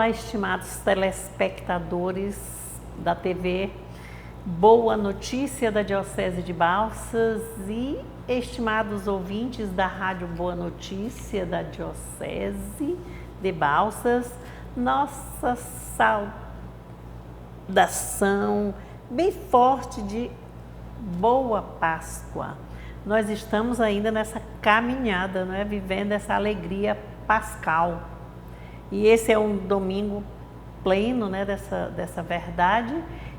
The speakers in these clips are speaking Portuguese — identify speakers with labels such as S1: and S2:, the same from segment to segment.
S1: Olá, estimados telespectadores da TV Boa Notícia da Diocese de Balsas e estimados ouvintes da Rádio Boa Notícia da Diocese de Balsas, nossa saudação bem forte de Boa Páscoa. Nós estamos ainda nessa caminhada, não é? Vivendo essa alegria pascal. E esse é um domingo pleno, né, dessa verdade,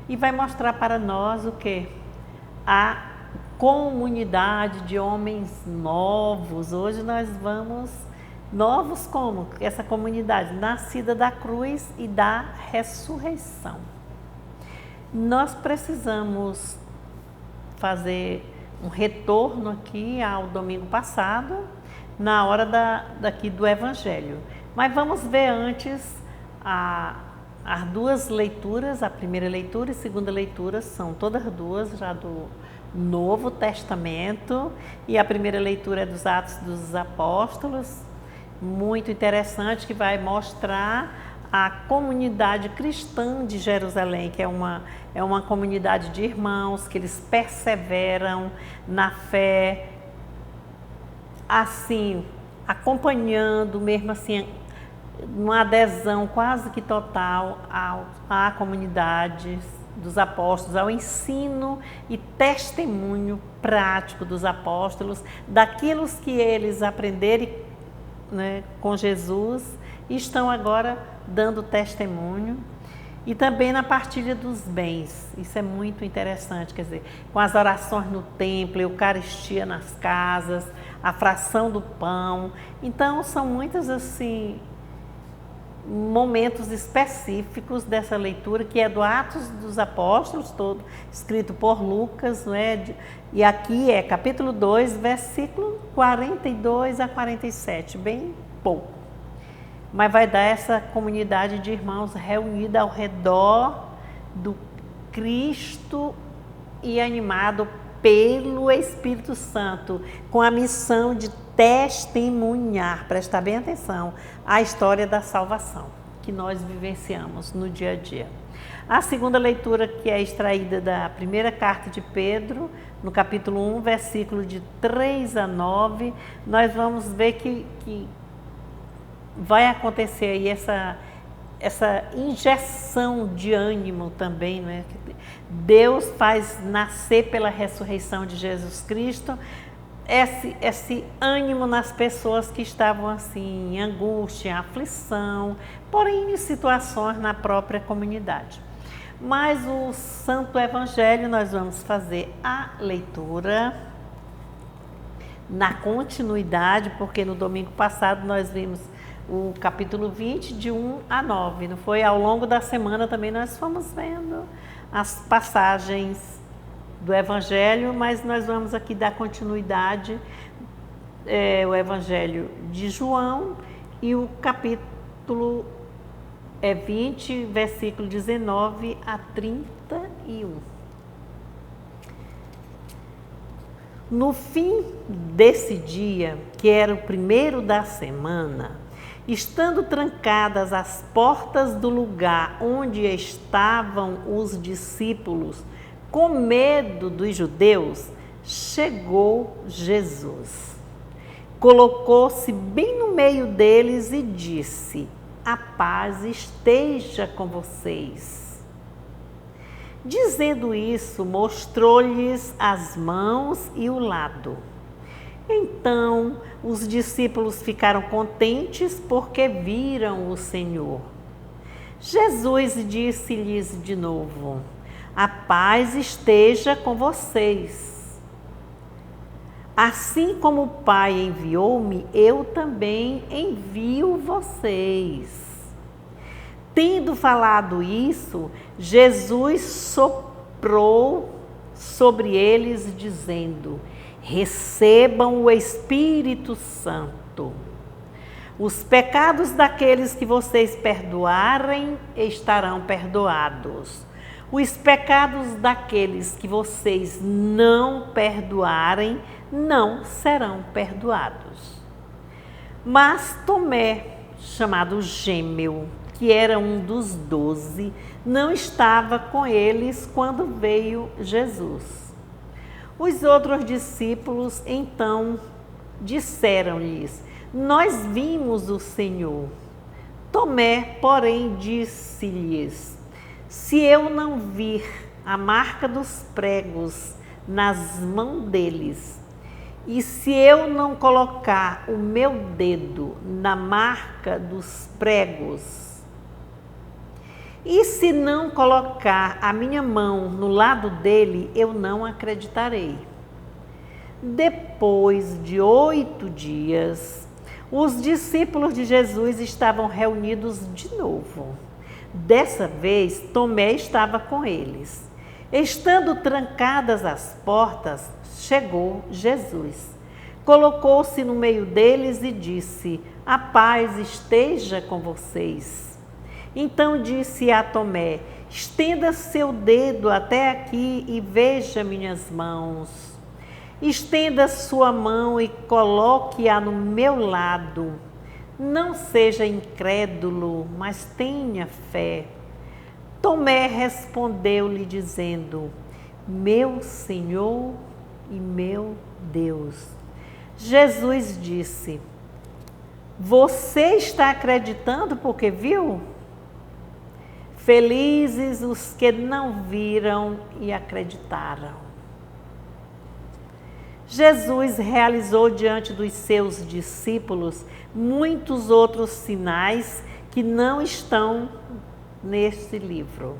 S1: e vai mostrar para nós o que? A comunidade de homens novos. Hoje nós vamos, novos como? Essa comunidade nascida da cruz e da ressurreição. Nós precisamos fazer um retorno aqui ao domingo passado, na hora daqui do Evangelho. Mas vamos ver antes as duas leituras, a primeira leitura e a segunda leitura, são todas duas já do Novo Testamento, e a primeira leitura é dos Atos dos Apóstolos, muito interessante, que vai mostrar a comunidade cristã de Jerusalém, que é uma comunidade de irmãos, que eles perseveram na fé, assim, acompanhando, mesmo assim, uma adesão quase que total à comunidade dos apóstolos, ao ensino e testemunho prático dos apóstolos, daquilo que eles aprenderam, né, com Jesus, e estão agora dando testemunho. E também na partilha dos bens, isso é muito interessante, quer dizer, com as orações no templo, eucaristia nas casas, a fração do pão. Então são muitos assim momentos específicos dessa leitura, que é do Atos dos Apóstolos, todo escrito por Lucas, não é? E aqui é capítulo 2, versículo 42 a 47, bem pouco. Mas vai dar essa comunidade de irmãos reunida ao redor do Cristo e animado pelo Espírito Santo, com a missão de testemunhar, prestar bem atenção, a história da salvação que nós vivenciamos no dia a dia. A segunda leitura, que é extraída da primeira carta de Pedro, no capítulo 1, versículo de 3 a 9, nós vamos ver que vai acontecer aí essa injeção de ânimo também, né? Deus faz nascer pela ressurreição de Jesus Cristo esse ânimo nas pessoas que estavam assim em angústia, em aflição, porém em situações na própria comunidade. Mas o Santo Evangelho nós vamos fazer a leitura na continuidade, porque no domingo passado nós vimos o capítulo 20, de 1 a 9, não foi? Ao longo da semana também nós fomos vendo as passagens do Evangelho, mas nós vamos aqui dar continuidade, o Evangelho de João, e o capítulo 20, versículo 19 a 31. No fim desse dia, que era o primeiro da semana, estando trancadas as portas do lugar onde estavam os discípulos, com medo dos judeus, chegou Jesus. Colocou-se bem no meio deles e disse: a paz esteja com vocês. Dizendo isso, mostrou-lhes as mãos e o lado. Então os discípulos ficaram contentes porque viram o Senhor. Jesus disse-lhes de novo: a paz esteja com vocês. Assim como o Pai enviou-me, eu também envio vocês. Tendo falado isso, Jesus soprou sobre eles, dizendo: recebam o Espírito Santo. Os pecados daqueles que vocês perdoarem estarão perdoados. Os pecados daqueles que vocês não perdoarem não serão perdoados. Mas Tomé, chamado Gêmeo, que era um dos 12, não estava com eles quando veio Jesus. Os outros discípulos então disseram-lhes: Nós vimos o Senhor. Tomé, porém, disse-lhes: Se eu não vir a marca dos pregos nas mãos deles, e se eu não colocar o meu dedo na marca dos pregos, e se não colocar a minha mão no lado dele, eu não acreditarei. Depois de 8 dias, os discípulos de Jesus estavam reunidos de novo. Dessa vez, Tomé estava com eles. Estando trancadas as portas, chegou Jesus. Colocou-se no meio deles e disse: A paz esteja com vocês. Então disse a Tomé: Estenda seu dedo até aqui e veja minhas mãos. Estenda sua mão e coloque-a no meu lado. Não seja incrédulo, mas tenha fé. Tomé respondeu-lhe dizendo: Meu Senhor e meu Deus. Jesus disse: Você está acreditando porque viu? Felizes os que não viram e acreditaram. Jesus realizou diante dos seus discípulos muitos outros sinais que não estão neste livro.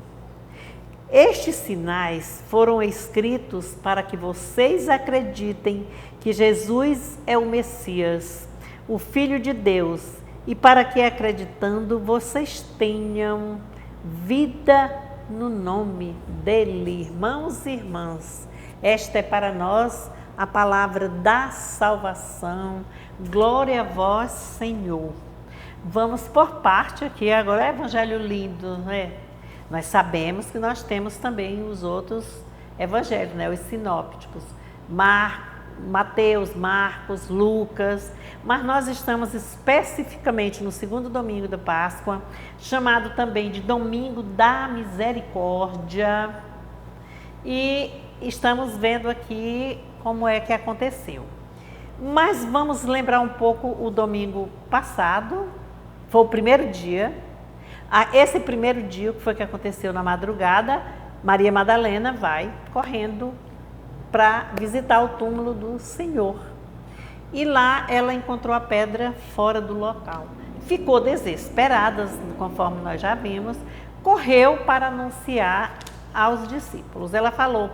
S1: Estes sinais foram escritos para que vocês acreditem que Jesus é o Messias, o Filho de Deus, e para que, acreditando, vocês tenham vida no nome dele. Irmãos e irmãs, esta é para nós a palavra da salvação. Glória a vós, Senhor. Vamos por parte aqui agora. É evangelho lindo, né? Nós sabemos que nós temos também os outros evangelhos, né? Os sinópticos. Mateus, Marcos, Lucas. Mas nós estamos especificamente no segundo domingo da Páscoa, chamado também de Domingo da Misericórdia. E estamos vendo aqui como é que aconteceu. Mas vamos lembrar um pouco o domingo passado, foi o primeiro dia. Esse primeiro dia, o que foi que aconteceu na madrugada, Maria Madalena vai correndo para visitar o túmulo do Senhor. E lá ela encontrou a pedra fora do local. Ficou desesperada, conforme nós já vimos, correu para anunciar aos discípulos. Ela falou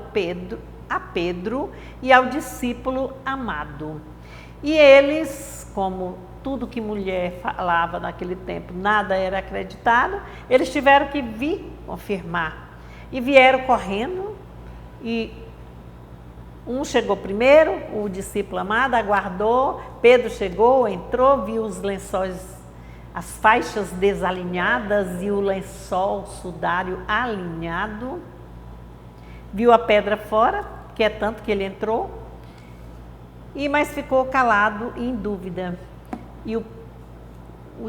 S1: a Pedro e ao discípulo amado. E eles, como tudo que mulher falava naquele tempo, nada era acreditado, eles tiveram que vir confirmar. E vieram correndo, e um chegou primeiro, o discípulo amado aguardou, Pedro chegou, entrou, viu os lençóis, as faixas desalinhadas e o lençol sudário alinhado, viu a pedra fora, que é tanto que ele entrou, mas ficou calado e em dúvida. E o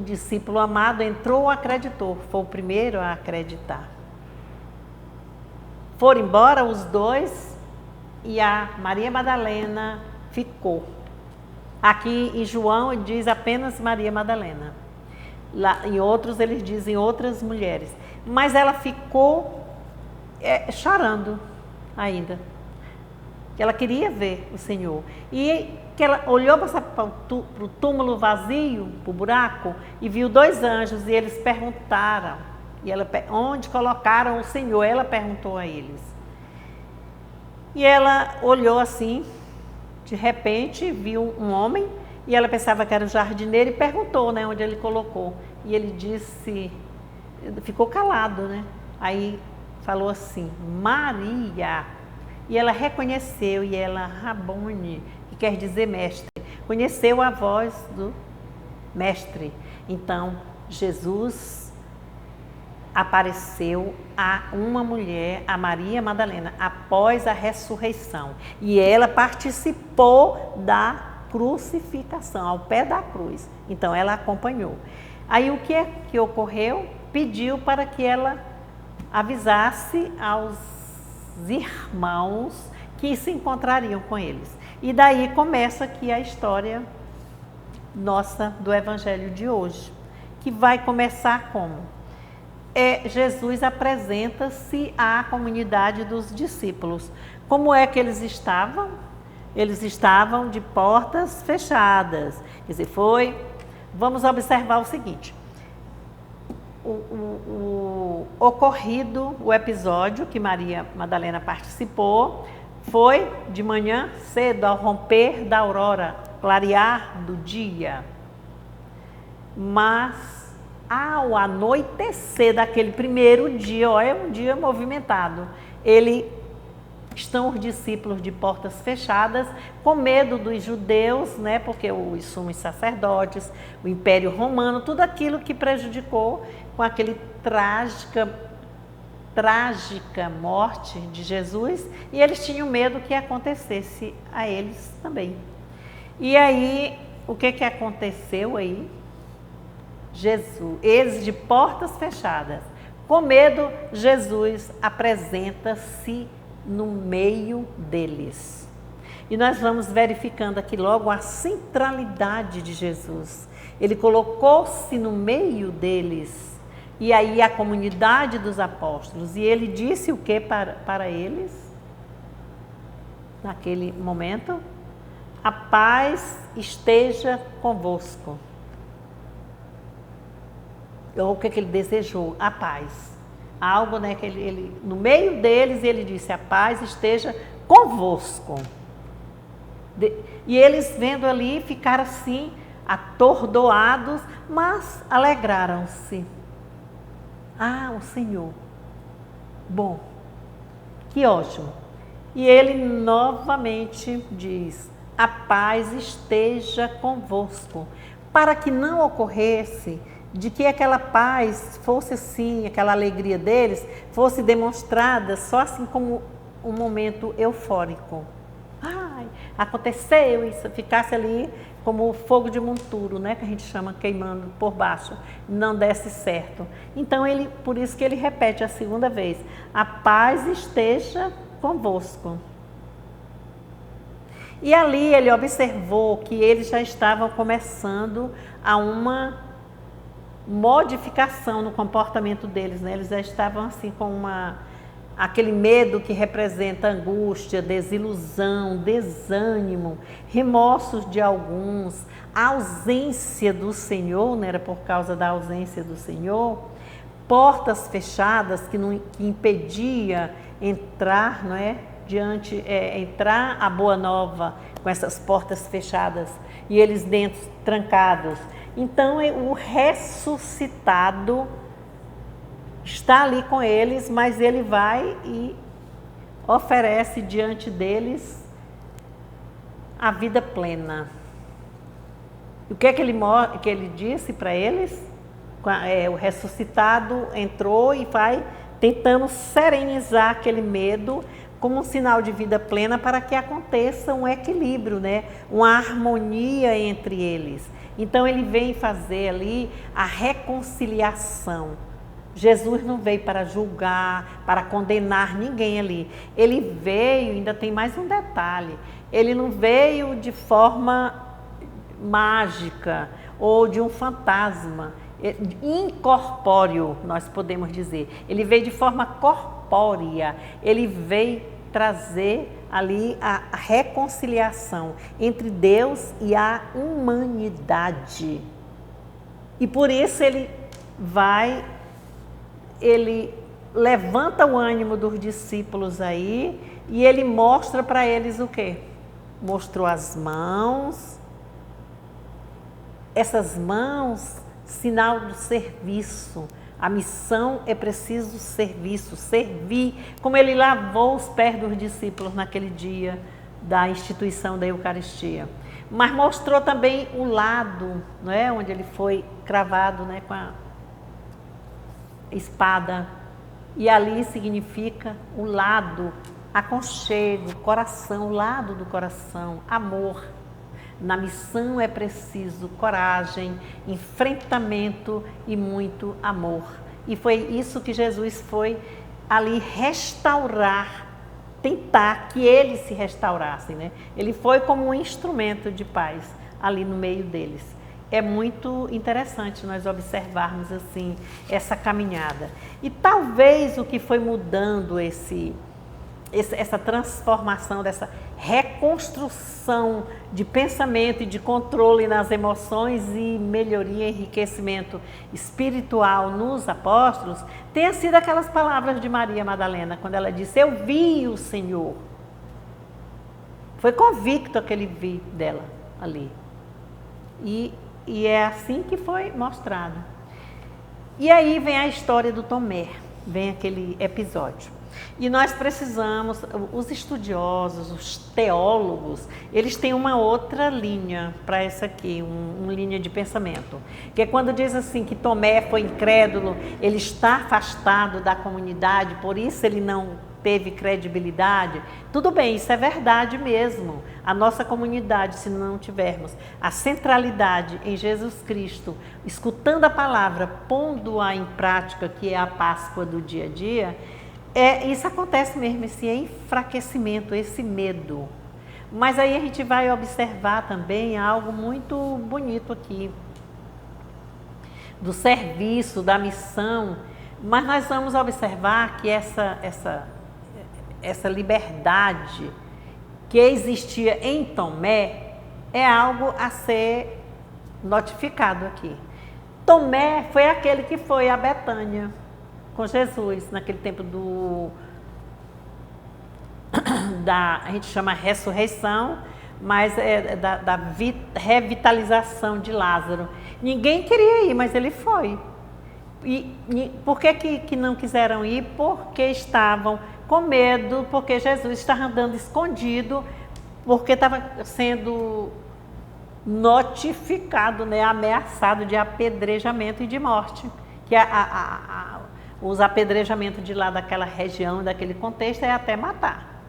S1: discípulo amado entrou e acreditou, foi o primeiro a acreditar. Foram embora os dois e a Maria Madalena ficou. Aqui em João diz apenas Maria Madalena. Lá, em outros eles dizem outras mulheres. Mas ela ficou chorando ainda. Que ela queria ver o Senhor. E que ela olhou para o túmulo vazio, para o buraco, e viu 2 anjos, e eles perguntaram, onde colocaram o Senhor? Ela perguntou a eles. E ela olhou assim, de repente, viu um homem, e ela pensava que era o jardineiro, e perguntou, né, onde ele colocou. E ele disse, ficou calado, né? Aí falou assim, Maria. E ela reconheceu, e ela, Rabone, que quer dizer mestre, conheceu a voz do mestre. Então, Jesus apareceu a uma mulher, a Maria Madalena, após a ressurreição. E ela participou da crucificação, ao pé da cruz. Então, ela acompanhou. Aí, o que é que ocorreu? pediu para que ela avisasse aos irmãos que se encontrariam com eles. E daí começa aqui a história nossa do Evangelho de hoje, que vai começar como? Jesus apresenta-se à comunidade dos discípulos. Como é que eles estavam? Eles estavam de portas fechadas. Quer dizer, vamos observar o seguinte. O ocorrido, o episódio que Maria Madalena participou, foi de manhã cedo, ao romper da aurora, clarear do dia. Mas ao anoitecer daquele primeiro dia, é um dia movimentado, estão os discípulos de portas fechadas, com medo dos judeus, né, porque os sumos sacerdotes, o Império Romano, tudo aquilo que prejudicou com aquele trágica morte de Jesus, e eles tinham medo que acontecesse a eles também. E aí, o que aconteceu aí? Eles de portas fechadas, com medo, Jesus apresenta-se no meio deles. E nós vamos verificando aqui logo a centralidade de Jesus. Ele colocou-se no meio deles, e aí a comunidade dos apóstolos, e ele disse o que para eles? Naquele momento, a paz esteja convosco. Ou o que ele desejou? A paz. Algo, né, que ele no meio deles, ele disse, a paz esteja convosco. E eles vendo ali, ficaram assim, atordoados, mas alegraram-se. Ah, o Senhor. Bom, que ótimo. E ele novamente diz, a paz esteja convosco, para que não ocorresse de que aquela paz fosse assim, aquela alegria deles, fosse demonstrada só assim como um momento eufórico. Ai, aconteceu isso, ficasse ali como o fogo de monturo, né, que a gente chama queimando por baixo, não desse certo. Então, por isso que ele repete a segunda vez, a paz esteja convosco. E ali ele observou que eles já estavam começando a uma modificação no comportamento deles, né? Eles já estavam assim com aquele medo que representa angústia, desilusão, desânimo, remorsos de alguns, a ausência do Senhor, né? Era por causa da ausência do Senhor, portas fechadas que impedia entrar, não é? Entrar a boa nova com essas portas fechadas e eles dentro trancados. Então, o ressuscitado está ali com eles, mas ele vai e oferece diante deles a vida plena. O que ele disse para eles? O ressuscitado entrou e vai tentando serenizar aquele medo como um sinal de vida plena para que aconteça um equilíbrio, né? Uma harmonia entre eles. Então ele vem fazer ali a reconciliação. Jesus não veio para julgar, para condenar ninguém ali. Ele veio, ainda tem mais um detalhe, ele não veio de forma mágica ou de um fantasma, incorpóreo, nós podemos dizer. Ele veio de forma corpórea, ele veio trazer ali a reconciliação entre Deus e a humanidade. E por isso ele levanta o ânimo dos discípulos aí e ele mostra para eles o quê? Mostrou as mãos, essas mãos, sinal do serviço. A missão é preciso serviço, servir, como ele lavou os pés dos discípulos naquele dia da instituição da Eucaristia. Mas mostrou também o lado, não é? Onde ele foi cravado, né, com a espada. E ali significa o lado, aconchego, coração, o lado do coração, amor. Na missão é preciso coragem, enfrentamento e muito amor. E foi isso que Jesus foi ali restaurar, tentar que eles se restaurassem, né? Ele foi como um instrumento de paz ali no meio deles. É muito interessante nós observarmos assim essa caminhada. E talvez o que foi mudando essa transformação, dessa reconstrução de pensamento e de controle nas emoções e melhoria, enriquecimento espiritual nos apóstolos, tenha sido aquelas palavras de Maria Madalena, quando ela disse: eu vi o Senhor. Foi convicto aquele vi dela ali. E é assim que foi mostrado. E aí vem a história do Tomé, vem aquele episódio. E nós precisamos, os estudiosos, os teólogos, eles têm uma outra linha para essa aqui, uma linha de pensamento. Que é quando diz assim que Tomé foi incrédulo, ele está afastado da comunidade, por isso ele não teve credibilidade. Tudo bem, isso é verdade mesmo. A nossa comunidade, se não tivermos a centralidade em Jesus Cristo, escutando a palavra, pondo-a em prática, que é a Páscoa do dia a dia, isso acontece mesmo, esse enfraquecimento, esse medo. Mas aí a gente vai observar também algo muito bonito aqui, do serviço, da missão, mas nós vamos observar que essa liberdade que existia em Tomé é algo a ser notificado aqui. Tomé foi aquele que foi a Betânia com Jesus, naquele tempo a gente chama ressurreição, mas da revitalização de Lázaro. Ninguém queria ir, mas ele foi. E por que não quiseram ir? Porque estavam com medo, porque Jesus estava andando escondido, porque estava sendo notificado, né, ameaçado de apedrejamento e de morte. Que os apedrejamentos de lá daquela região, daquele contexto, é até matar.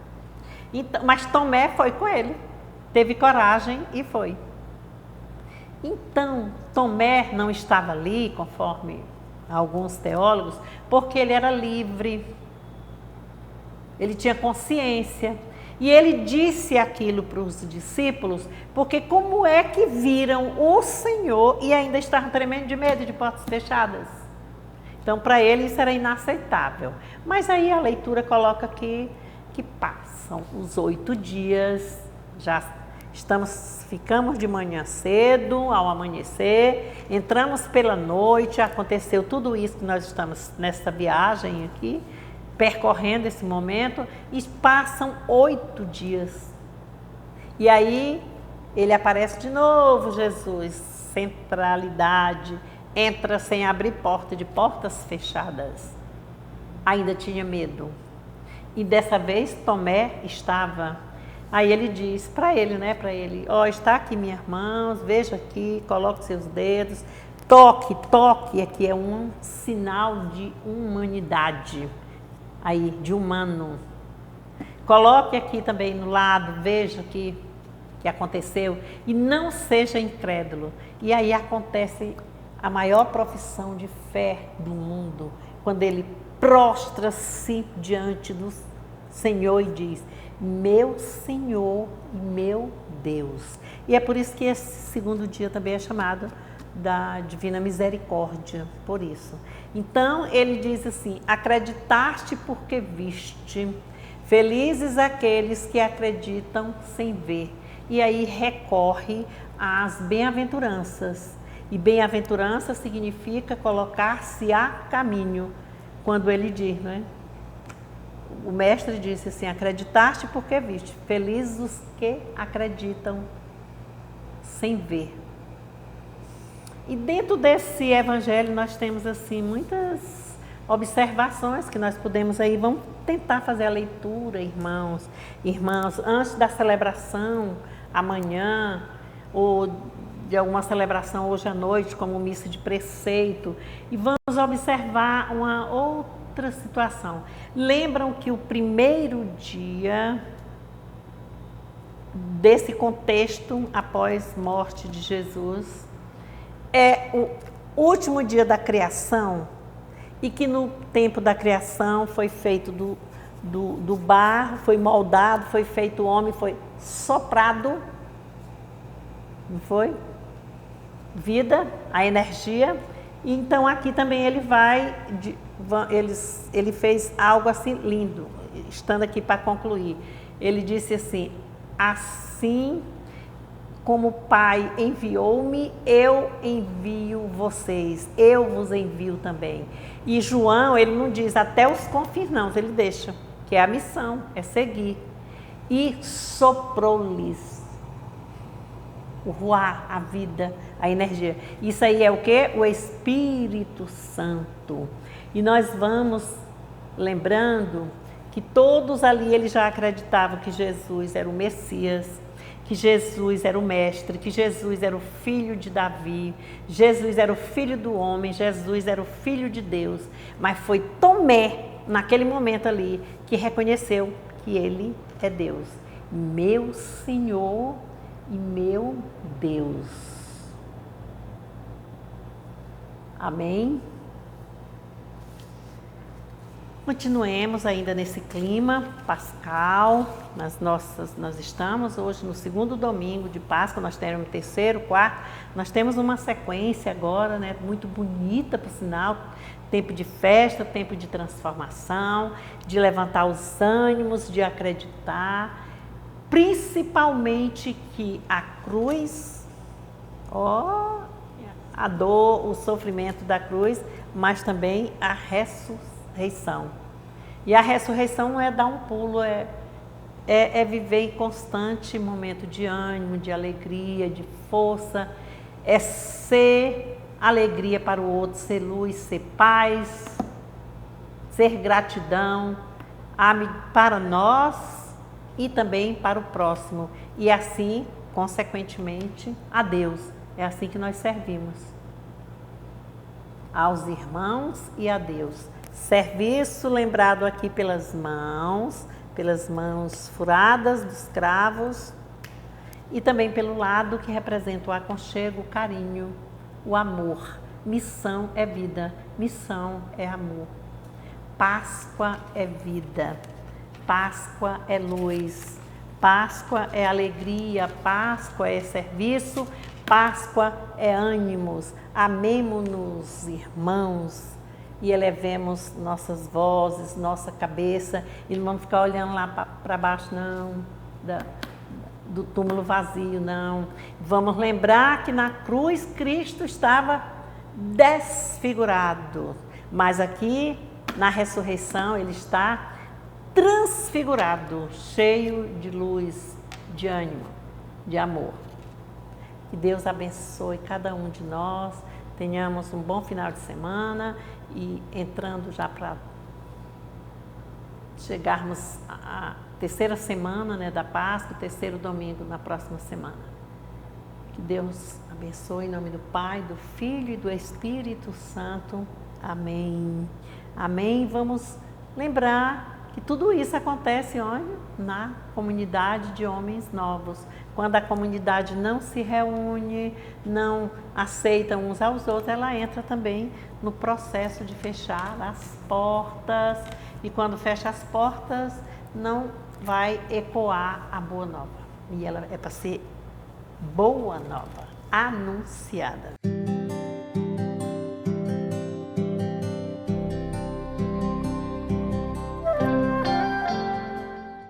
S1: Então, mas Tomé foi com ele, teve coragem e foi. Então, Tomé não estava ali, conforme alguns teólogos, porque ele era livre, ele tinha consciência. E ele disse aquilo para os discípulos, porque como é que viram o Senhor e ainda estavam tremendo de medo de portas fechadas? Então, para ele isso era inaceitável. Mas aí a leitura coloca aqui que passam os 8 dias, já ficamos de manhã cedo, ao amanhecer, entramos pela noite, aconteceu tudo isso que nós estamos nessa viagem aqui, percorrendo esse momento, e passam 8 dias. E aí ele aparece de novo, Jesus, centralidade, entra sem abrir porta, de portas fechadas. Ainda tinha medo. E dessa vez Tomé estava. Aí ele diz para ele, né, está aqui minhas mãos, veja aqui, coloque seus dedos, toque, aqui é um sinal de humanidade, aí, de humano. Coloque aqui também no lado, veja que aconteceu, e não seja incrédulo. E aí acontece a maior profissão de fé do mundo, quando ele prostra-se diante do Senhor e diz: meu Senhor e meu Deus. E é por isso que esse segundo dia também é chamado da Divina Misericórdia, por isso. Então, ele diz assim: acreditaste porque viste, felizes aqueles que acreditam sem ver. E aí recorre às bem-aventuranças. E bem-aventurança significa colocar-se a caminho, quando ele diz, não é? O mestre disse assim: acreditaste porque viste, felizes os que acreditam sem ver. E dentro desse evangelho nós temos assim muitas observações que nós podemos aí, vamos tentar fazer a leitura, irmãos, antes da celebração, amanhã, ou de alguma celebração hoje à noite, como missa de preceito, e vamos observar uma outra situação. Lembram que o primeiro dia desse contexto após morte de Jesus é o último dia da criação, e que no tempo da criação foi feito do barro, foi moldado, foi feito homem, foi soprado, não foi? Vida, a energia. E então aqui também ele ele fez algo assim lindo, estando aqui para concluir. Ele disse assim: assim como o Pai enviou-me, eu envio vocês, eu vos envio também. E João, ele não diz até os confirmãos, ele deixa, que é a missão, é seguir. E soprou-lhes o ruar, a vida, a energia. Isso aí é o quê? O Espírito Santo. E nós vamos lembrando que todos ali eles já acreditavam que Jesus era o Messias, que Jesus era o Mestre, que Jesus era o Filho de Davi, Jesus era o Filho do homem, Jesus era o Filho de Deus. Mas foi Tomé, naquele momento ali, que reconheceu que ele é Deus. Meu Senhor e meu Deus. Amém? Continuemos ainda nesse clima pascal. Nós estamos hoje no segundo domingo de Páscoa, nós temos o terceiro, quarto. Nós temos uma sequência agora, né, muito bonita, por sinal. Tempo de festa, tempo de transformação, de levantar os ânimos, de acreditar. Principalmente que a cruz, a dor, o sofrimento da cruz, mas também a ressurreição. E a ressurreição não é dar um pulo, é viver em constante momento de ânimo, de alegria, de força, é ser alegria para o outro, ser luz, ser paz, ser gratidão para nós e também para o próximo. E assim, consequentemente, a Deus. É assim que nós servimos. Aos irmãos e a Deus. Serviço lembrado aqui pelas mãos furadas dos cravos e também pelo lado que representa o aconchego, o carinho, o amor. Missão é vida, missão é amor. Páscoa é vida, Páscoa é luz, Páscoa é alegria, Páscoa é serviço, Páscoa é ânimos. Amemo-nos, irmãos, e elevemos nossas vozes, nossa cabeça, e não vamos ficar olhando lá para baixo, não, do túmulo vazio, não. Vamos lembrar que na cruz Cristo estava desfigurado, mas aqui na ressurreição ele está transfigurado, cheio de luz, de ânimo, de amor. Que Deus abençoe cada um de nós, tenhamos um bom final de semana e entrando já para chegarmos à terceira semana, né, da Páscoa, terceiro domingo na próxima semana. Que Deus abençoe em nome do Pai, do Filho e do Espírito Santo. Amém. Amém. Vamos lembrar que tudo isso acontece onde? Na comunidade de homens novos. Quando a comunidade não se reúne, não aceita uns aos outros, ela entra também no processo de fechar as portas. E quando fecha as portas, não vai ecoar a boa nova. E ela é para ser boa nova, anunciada.